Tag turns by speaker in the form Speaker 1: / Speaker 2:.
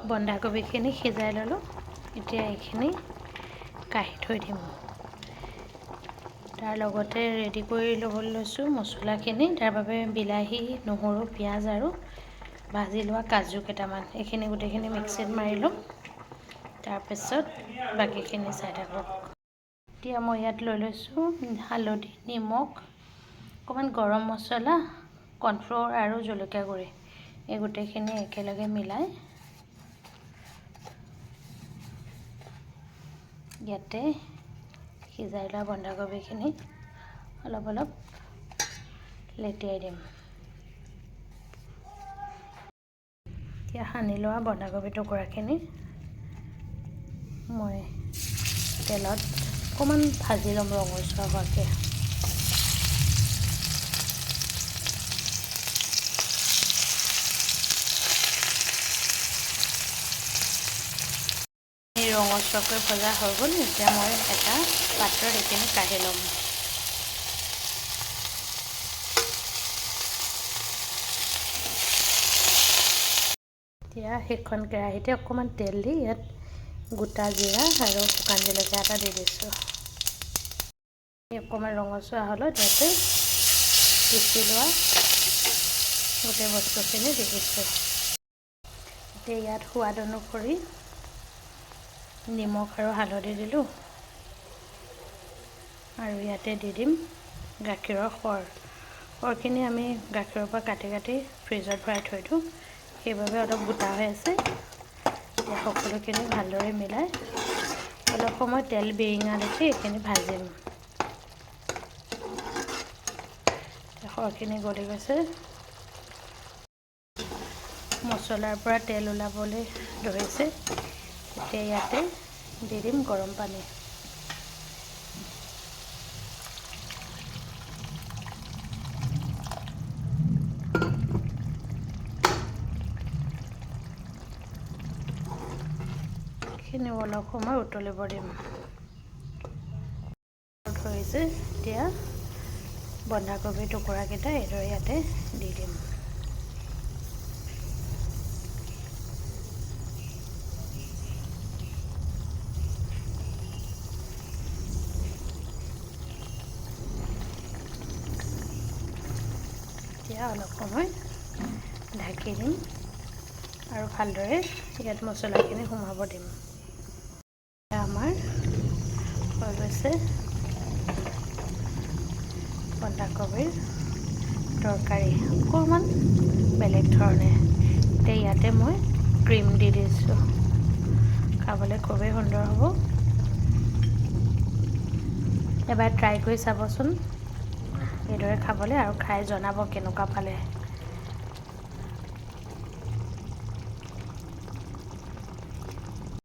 Speaker 1: বন্ধাকবিখিনি সিজাই ল'লোঁ। এতিয়া এইখিনি কাঢ়ি থৈ দিম। তাৰ লগতে ৰেডি কৰি ল'বলৈ লৈছোঁ মছলাখিনি। তাৰ বাবে বিলাহী, নহৰু, পিঁয়াজ আৰু ভাজি লোৱা কাজু কেইটামান, এইখিনি গোটেইখিনি মিক্সিত মাৰি ল'ম। তাৰপিছত বাকীখিনি চাই থাকক। এতিয়া মই ইয়াত লৈ লৈছোঁ হালধি, নিমখ, অকণমান গৰম মছলা, কৰ্ণফ্ল'ৰ আৰু জলকীয়া গুড়ি। এই গোটেইখিনি একেলগে মিলাই ইয়াতে সিজাই লোৱা বন্ধাকবিখিনি অলপ অলপ লেটিয়াই দিম। এতিয়া সানি লোৱা বন্ধাকবি টুকুৰাখিনি মই তেলত অকণমান ভাজি ল'ম ৰঙচুৱা হোৱাকৈ। এই ৰঙচুৱাকৈ ভজা হৈ গ'ল। এতিয়া মই এটা পাত্ৰত এইখিনি কাঢ়ি ল'ম। এতিয়া সেইখন কেৰাহীতে অকণমান তেল দি ইয়াত গোটা জিৰা আৰু শুকান জলকীয়া এটা দি দিছোঁ। অকণমান ৰঙচুৱা হ'লত ইয়াতে পিচি লোৱা গোটেই বস্তুখিনি দি দিছোঁ। এতিয়া ইয়াত সোৱাদ অনুসৰি নিমখ আৰু হালধি দিলোঁ আৰু ইয়াতে দি দিম গাখীৰৰ সৰ। সৰখিনি আমি গাখীৰৰ পৰা কাটি কাটি ফ্ৰিজত ভৰাই থৈ দিওঁ, সেইবাবে অলপ গোটা হৈ আছে। এতিয়া সকলোখিনি ভালদৰে মিলাই অলপ সময় তেল বিৰিঙা দেখি এইখিনি ভাজিম। সৰখিনি গলি গৈছে, মছলাৰ পৰা তেল ওলাবলৈ ধৰিছে। এতিয়া ইয়াতে দি দিম গৰম পানী। এইখিনি অলপ সময় উতলিব দিম। ধৰিছে, এতিয়া বন্ধাকবি টুকুৰাকেইটা এইদৰে ইয়াতে দি দিম। এতিয়া অলপ সময় ঢাকি দিম আৰু ভালদৰে ইয়াত মছলাখিনি সোমাব দিম। আমাৰ হৈ গৈছে বন্ধাকবিৰ তৰকাৰী, অকণমান বেলেগ ধৰণে। এতিয়া ইয়াতে মই ক্ৰীম দি দিছোঁ। খাবলৈ খুবেই সুন্দৰ হ'ব। এবাৰ ট্ৰাই কৰি চাবচোন এইদৰে খাবলৈ, আৰু খাই জনাব কেনেকুৱা পালে।